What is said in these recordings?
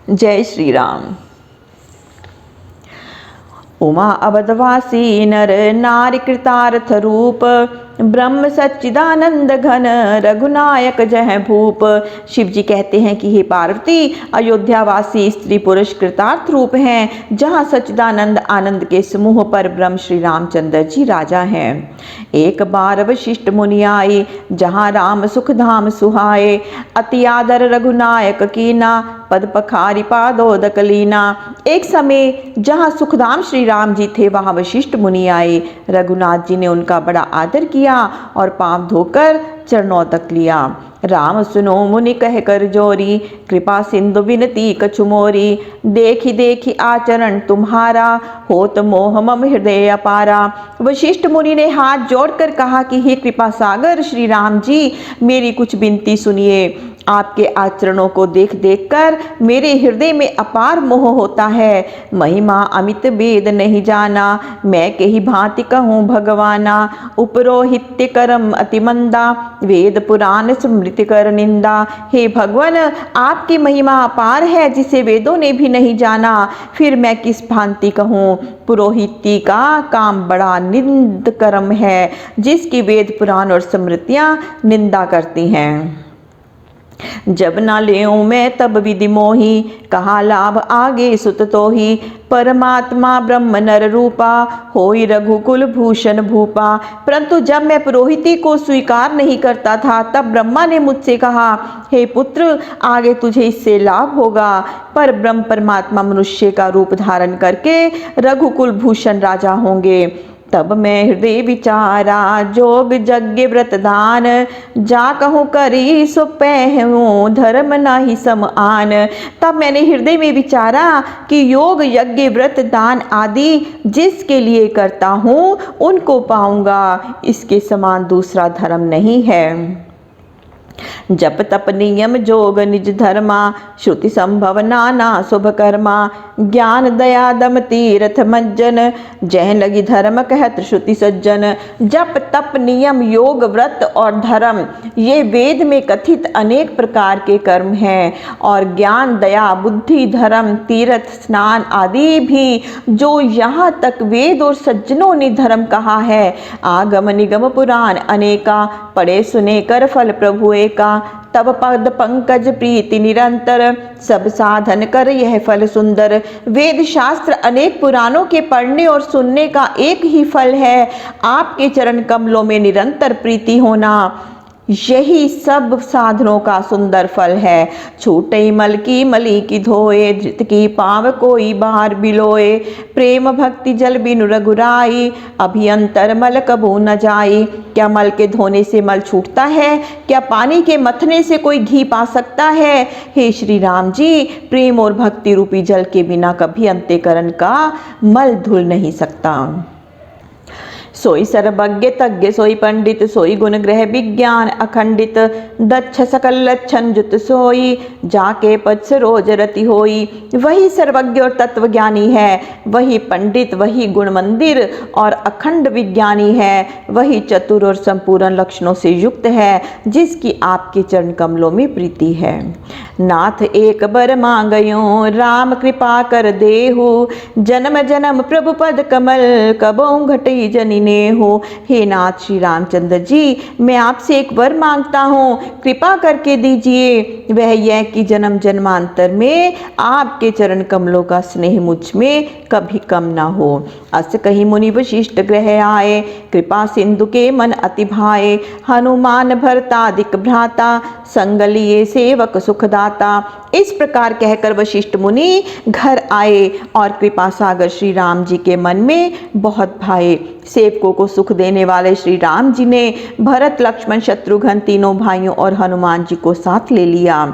जय श्री राम। उमा अवधवासी नर नारी कृतार्थ रूप, ब्रह्म सच्चिदानंद घन रघुनायक जय भूप। शिव जी कहते हैं कि हे पार्वती, अयोध्यावासी स्त्री पुरुष कृतार्थ रूप हैं, जहाँ सच्चिदानंद आनंद के समूह पर ब्रह्म श्री रामचंद्र जी राजा हैं। एक बार वशिष्ठ मुनि आए, जहाँ राम सुख धाम सुहाए, अति आदर रघुनायक कीना, पद पखारी पादोदक लीना। एक समय जहाँ सुखधाम श्री राम जी थे, वहाँ वशिष्ठ मुनि आए। रघुनाथ जी ने उनका बड़ा आदर किया और पांव धोकर चरणों तक लिया। राम सुनो मुनि कह कर जोरी, कृपा सिंधु विनती कछु मोरी। देखी देखी आचरण तुम्हारा, होत मोह मम हृदय अपारा। वशिष्ठ मुनि ने हाथ जोड़कर कहा कि हे कृपा सागर श्री राम जी, मेरी कुछ विनती सुनिए। आपके आचरणों को देख देख कर मेरे हृदय में अपार मोह होता है। महिमा अमित वेद नहीं जाना, मैं कही भांति कहूँ भगवाना। उपरोहित्य कर्म अति मंदा, वेद पुराण स्मृति कर निंदा। हे भगवान, आपकी महिमा अपार है, जिसे वेदों ने भी नहीं जाना, फिर मैं किस भांति कहूँ। पुरोहिती का काम बड़ा निंद कर्म है, जिसकी वेद पुराण और स्मृतियाँ निंदा करती हैं। जब ना लेऊं मैं तब विधि मोही, कहा लाभ आगे सुत तो ही। परमात्मा ब्रह्म नर रूपा, होई रघुकुल भूषण भूपा। परंतु जब मैं पुरोहिती को स्वीकार नहीं करता था, तब ब्रह्मा ने मुझसे कहा, हे पुत्र, आगे तुझे इससे लाभ होगा। पर ब्रह्म परमात्मा मनुष्य का रूप धारण करके रघुकुल भूषण राजा होंगे। तब मैं हृदय विचारा, जोग यज्ञ व्रत दान, जा कहूँ करी सो पहूँ, धर्म नाही सम आन। तब मैंने हृदय में विचारा कि योग यज्ञ व्रत दान आदि जिसके लिए करता हूँ, उनको पाऊंगा, इसके समान दूसरा धर्म नहीं है। जप तप नियम जोग निज धर्मा, श्रुति संभव नाना शुभ कर्मा। ज्ञान दया दम तीर्थ मज्जन, जह लगी धर्म कहत श्रुति सज्जन। जप तप नियम योग व्रत और धर्म, ये वेद में कथित अनेक प्रकार के कर्म हैं। और ज्ञान दया बुद्धि धर्म तीर्थ स्नान आदि भी, जो यहाँ तक वेद और सज्जनों ने धर्म कहा है। आगम निगम पुराण अनेका, पढ़े सुने कर फल प्रभु का। तब पद पंकज प्रीति निरंतर, सब साधन कर यह फल सुंदर। वेद शास्त्र अनेक पुराणों के पढ़ने और सुनने का एक ही फल है, आपके चरण कमलों में निरंतर प्रीति होना। यही सब साधनों का सुंदर फल है। छूटे मल की मली की धोए, धृत की पाव कोई बाहर बिलोए। प्रेम भक्ति जल बिनु रघुराई, अभियंतर मल कबू न जाई। क्या मल के धोने से मल छूटता है? क्या पानी के मथने से कोई घी पा सकता है? हे श्री राम जी, प्रेम और भक्ति रूपी जल के बिना कभी अंतःकरण का मल धुल नहीं सकता। सोई सर्वज्ञ तज्ञ सोई पंडित, सोई गुण ग्रह विज्ञान अखंडित। दक्ष सकल लक्षण जुत सोई, जाके पद सरोज रति होई। वही सर्वज्ञ और तत्वज्ञानी है, वही पंडित, वही गुण मंदिर और अखंड विज्ञानी है, वही चतुर और संपूर्ण लक्षणों से युक्त है, जिसकी आपके चरण कमलों में प्रीति है। नाथ एक बर मांगयो, राम कृपा कर देहु। जन्म जन्म प्रभु पद कमल, कबहु घटई जनि हो। हे नाथ श्री रामचंद्र जी, मैं आपसे एक वर मांगता हूँ, कृपा करके दीजिए। वह यह कि जन्म जन्मांतर में आपके चरण कमलों का स्नेह मुझ में कभी कम ना हो। अस कही मुनि वशिष्ठ ग्रह आए, कृपा सिंधु के मन अति भाए। हनुमान भरतादिक भ्राता, संग लिए सेवक सुखदाता। इस प्रकार कहकर वशिष्ठ मुनि घर आए और कृपा सागर श्री राम जी के मन में बहुत भाए। सेवकों को सुख देने वाले श्री राम जी ने भरत लक्ष्मण शत्रुघ्न तीनों भाइयों और हनुमान जी को साथ ले लिया।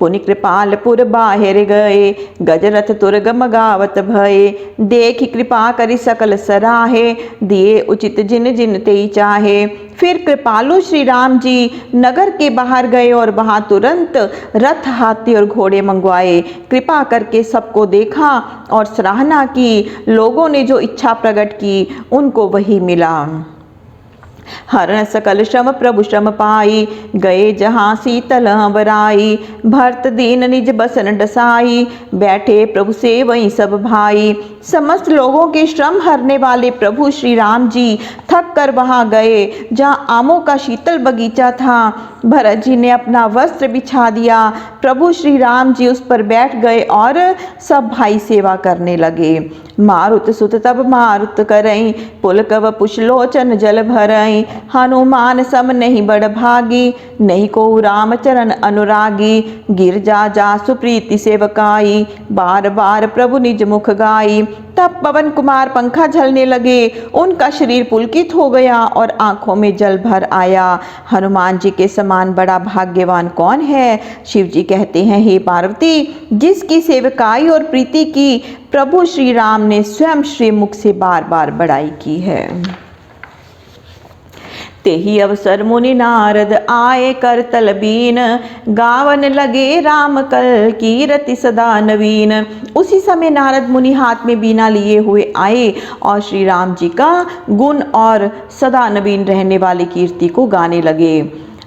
पुनि कृपालपुर बाहिर गए, गजरथ तुरगम गावत भये। देखि कृपा करि सकल सराहे, दिए उचित जिन जिन ते चाहे। फिर कृपालु श्री राम जी नगर के बाहर गए और वहां तुरंत रथ हाथी और घोड़े मंगवाए। कृपा करके सबको देखा और सराहना की। लोगों ने जो इच्छा प्रकट की, उनको वही मिला। हरण सकल श्रम प्रभु श्रम पाई, गए जहाँ शीतल बराई। भरत दीन निज बसन डसाई, बैठे प्रभु से वहीं सब भाई। समस्त लोगों के श्रम हरने वाले प्रभु श्री राम जी थक कर वहाँ गए जहाँ आमों का शीतल बगीचा था। भरत जी ने अपना वस्त्र बिछा दिया, प्रभु श्री राम जी उस पर बैठ गए और सब भाई सेवा करने लगे। मारुत सुत तब मारुत करई, पुलकव पुष्लोचन जल भरई। हनुमान सम नहीं बड़ भागी, नहीं को राम चरण अनुरागी। गिरजा जा सुप्रीति सेवकाई, बार बार प्रभु निज मुख गाई। तब पवन कुमार पंखा झलने लगे, उनका शरीर पुलकित हो गया और आंखों में जल भर आया। हनुमान जी के समान बड़ा भाग्यवान कौन है? शिव जी कहते हैं, हे पार्वती, जिसकी सेवकाई और प्रीति की प्रभु श्री राम ने स्वयं श्री मुख से बार बार बड़ाई की है। तेहि अवसर मुनि नारद आए कर तलबीन, गावन लगे राम कल कीरति सदा नवीन। उसी समय नारद मुनि हाथ में बीना लिए हुए आए और श्री राम जी का गुण और सदा नवीन रहने वाली कीर्ति को गाने लगे।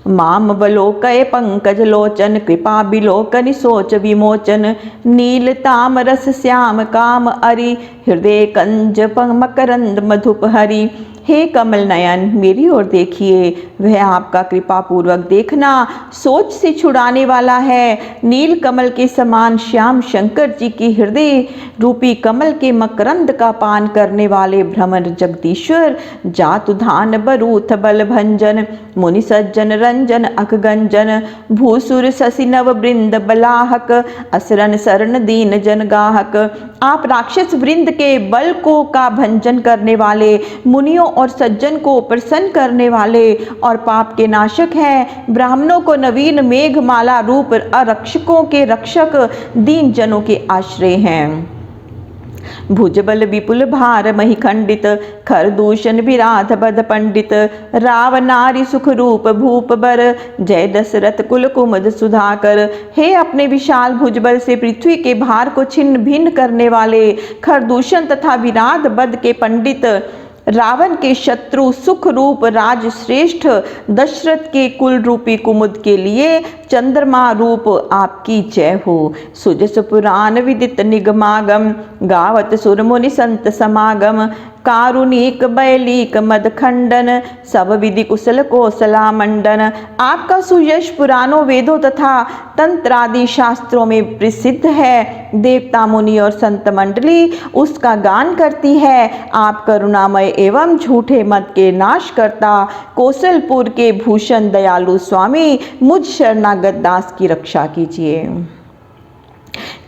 माम बलोकय पंकज लोचन, कृपा बिलोकन सोच विमोचन। नील ताम रस श्याम काम अरि, हृदय कंज मकरंद मधुप हरि। हे कमल नयन, मेरी ओर देखिए, वह आपका कृपा पूर्वक देखना सोच से छुड़ाने वाला है। नील कमल के समान श्याम शंकर जी की हृदय रूपी कमल के मकरंद का पान करने वाले भ्रमर जगदीश्वर, जातु धान बरूथ बल भंजन। मुनि सज्जन रंजन अखगंजन, भूसुर शशि नव वृंद बलाहक। असरन शरण दीन जन गाहक। आप राक्षस वृंद के बल को का भंजन करने वाले, मुनियों और सज्जन को प्रसन्न करने वाले और पाप के नाशक हैं। ब्राह्मणों को नवीन मेघमाला रूप अरक्षकों के रक्षक, दीन जनों के आश्रय हैं। भुजबल विपुल भार मही खंडित, खरदूषण विराध बद पंडित। राव नारी सुख रूप भूप बर, जय दशरथ कुल कुमद सुधाकर। हे अपने विशाल भुजबल से पृथ्वी के भार को छिन्न भिन्न करने वाले, खरदूषण तथा विराध बद के पंडित, रावण के शत्रु सुख रूप राज श्रेष्ठ दशरथ के कुल रूपी कुमुद के लिए चंद्रमा रूप आपकी जय हो। सुजस पुराण विदित निगमागम, गावत सुर मुनि संत समागम। कारुणिक बैलिक मद खंडन, सब विधि कुशल कौशला मंडन। आपका सुयश पुराणों वेदों तथा तंत्रादि शास्त्रों में प्रसिद्ध है। देवता मुनि और संत मंडली उसका गान करती है। आप करुणामय एवं झूठे मत के नाश करता, कौशलपुर के भूषण दयालु स्वामी, मुझ शरणागत दास की रक्षा कीजिए।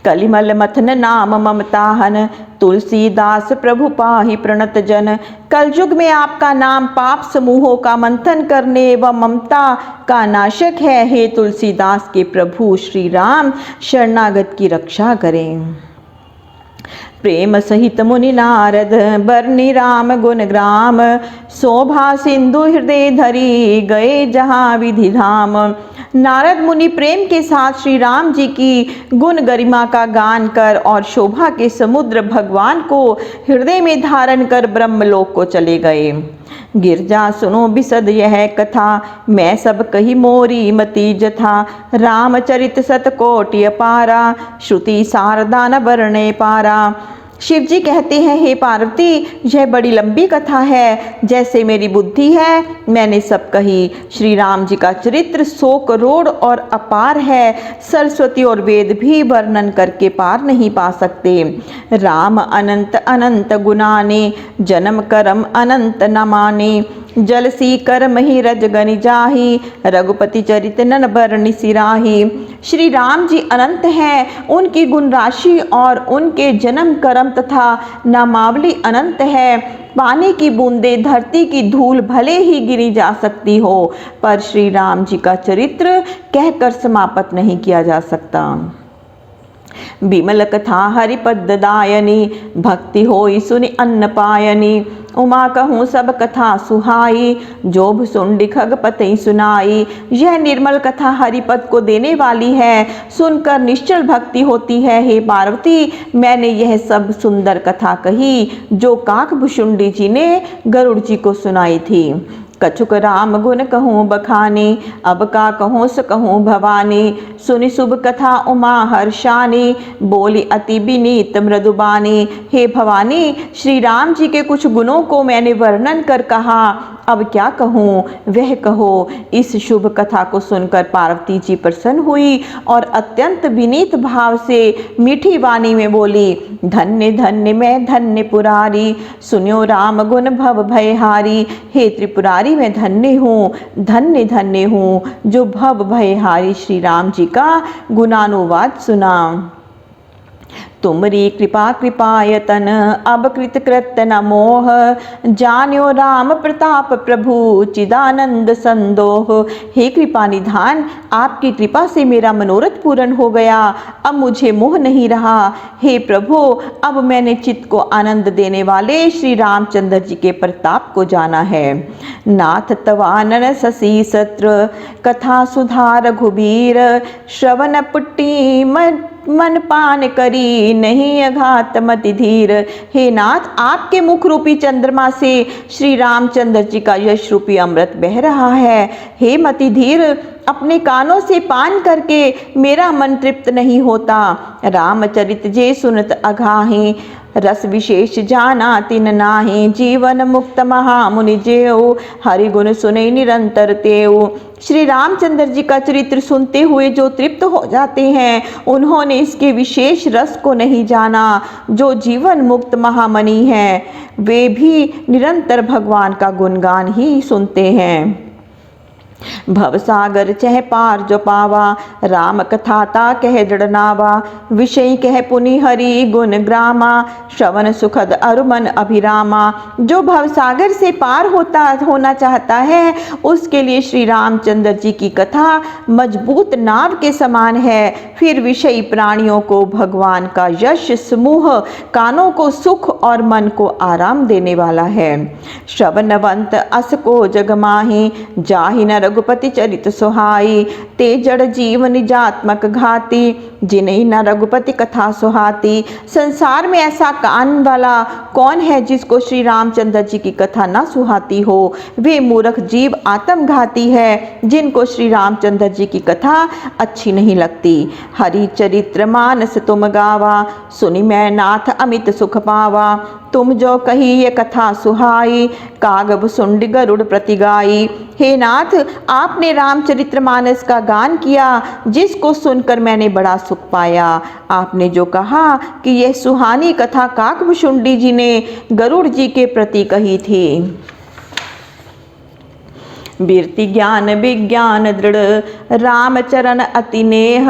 कलिमल मथन नाम ममताहन, तुलसीदास प्रभु पाहि प्रणत जन। कलयुग में आपका नाम पाप समूहों का मंथन करने व ममता का नाशक है। हे तुलसीदास के प्रभु श्री राम, शरणागत की रक्षा करें। प्रेम सहित मुनि नारद, बरनी राम गुण ग्राम। शोभा सिंधु हृदय धरी, गए जहाँ विधि धाम। नारद मुनि प्रेम के साथ श्री राम जी की गुण गरिमा का गान कर और शोभा के समुद्र भगवान को हृदय में धारण कर ब्रह्मलोक को चले गए। गिरजा सुनो बिसद यह कथा, मैं सब कही मोरी मति जथा। रामचरित सतकोटि अपारा, श्रुति शारदा न वर्णे पारा। शिव जी कहते हैं, हे पार्वती, यह बड़ी लंबी कथा है, जैसे मेरी बुद्धि है मैंने सब कही। श्री राम जी का चरित्र 100 करोड़ और अपार है। सरस्वती और वेद भी वर्णन करके पार नहीं पा सकते। राम अनंत अनंत गुनाने, जन्म करम अनंत न माने। जल सी कर मही रज गनि जाही, रघुपति चरित नन बरनि सिराही। श्री राम जी अनंत हैं, उनकी गुण राशि और उनके जन्म कर्म तथा नामावली अनंत है। पानी की बूंदे धरती की धूल भले ही गिरी जा सकती हो, पर श्री राम जी का चरित्र कहकर समाप्त नहीं किया जा सकता। बिमल कथा हरिपद दायनी, भक्ति होई सुनि अन्न पायनी। उमा कहूँ सब कथा सुहाई, जोभ सुंडी खगपति सुनाई। यह निर्मल कथा हरिपद को देने वाली है, सुनकर निश्चल भक्ति होती है। हे पार्वती, मैंने यह सब सुंदर कथा कही जो काकभुषुंडी जी ने गरुड़ जी को सुनाई थी। कछुक राम गुण कहूँ बखानी, अब का कहूँ सो कहूँ भवानी। सुनि शुभ कथा उमा हर्षानी, बोली अति विनीत मृदुबानी। हे भवानी, श्री राम जी के कुछ गुणों को मैंने वर्णन कर कहा, अब क्या कहूँ वह कहो। इस शुभ कथा को सुनकर पार्वती जी प्रसन्न हुई और अत्यंत विनीत भाव से मीठी वाणी में बोली, धन्य धन्य मैं धन्य पुरारी, सुनियो राम गुण भव भयहारी। हे त्रिपुरारी, मैं धन्य हूँ, धन्य धन्य हूँ जो भव भयहारी श्री राम जी का गुणानुवाद सुना। तुमरी कृपा कृपायतन, अब कृत कृत्य न मोह, जान्यो राम प्रताप प्रभु चिदानंद संदोह। हे कृपा निधान, आपकी कृपा से मेरा मनोरथ पूर्ण हो गया, अब मुझे मोह नहीं रहा। हे प्रभु, अब मैंने चित्त को आनंद देने वाले श्री रामचंद्र जी के प्रताप को जाना है। नाथ तवानन शशि सत्र, कथा सुधा रघुबीर, श्रवण पुट्टी मन पान करी, नहीं अघात मति धीर। हे नाथ, आपके मुख रूपी चंद्रमा से श्री रामचंद्र जी का यश रूपी अमृत बह रहा है। हे मति धीर, अपने कानों से पान करके मेरा मन तृप्त नहीं होता। रामचरित जे सुनत अघाही, रस विशेष जाना तिन नाही। जीवन मुक्त महामुनि जेऊ, हरि गुण सुने निरंतर तेऊ। श्री रामचंद्र जी का चरित्र सुनते हुए जो तृप्त हो जाते हैं, उन्होंने इसके विशेष रस को नहीं जाना। जो जीवन मुक्त महामुनि हैं, वे भी निरंतर भगवान का गुणगान ही सुनते हैं। भवसागर चह पार जो पावा, राम कथाता कह दृढ़नावा। विषय कह पुनि हरि गुण ग्रामा, श्रवण सुखद अरुमन अभिरामा। जो भवसागर से पार होना चाहता है, उसके लिए श्री रामचंद्र जी की कथा मजबूत नाव के समान है। फिर विषयी प्राणियों को भगवान का यश समूह, कानों को सुख और मन को आराम देने वाला है। श्रवणवंत अस को जगमाही, जाहि न रघुपति चरित सुहाई। ते जड़ जीव निजात्मक घाती, जिन्हें न रघुपति कथा सुहाती। संसार में ऐसा कान वाला कौन है जिसको श्री रामचंद्र जी की कथा न सुहाती हो। वे मूर्ख जीव आत्मघाती है, जिनको श्री रामचंद्र जी की कथा अच्छी नहीं लगती। हरि चरित्र मानस तुम गावा, सुनि मैं नाथ अमित सुख पावा। तुम जो कही ये कथा सुहाई, कागब सुंड गरुड़ प्रति गाई। हे नाथ, आपने रामचरितमानस का गान किया, जिसको सुनकर मैंने बड़ा सुख पाया। आपने जो कहा कि यह सुहानी कथा काकभुशुंडी जी ने गरुड़ जी के प्रति कही थी। वीरति ज्ञान विज्ञान दृढ़, रामचरण अति नेह।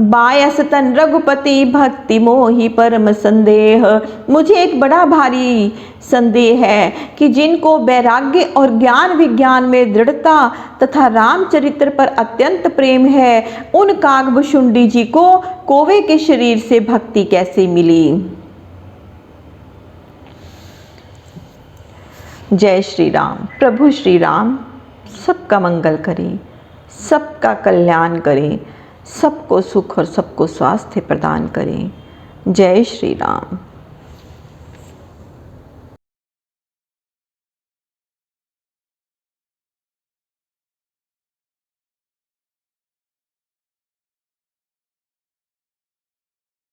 बायस तन रघुपति भक्ति मोहि परम संदेह। मुझे एक बड़ा भारी संदेह है कि जिनको वैराग्य और ज्ञान विज्ञान में दृढ़ता तथा रामचरित्र पर अत्यंत प्रेम है, उन काकभुशुंडी जी को कौवे के शरीर से भक्ति कैसे मिली। जय श्री राम। प्रभु श्री राम सबका मंगल करें, सबका कल्याण करें, सबको सुख और सबको स्वास्थ्य प्रदान करें। जय श्री राम।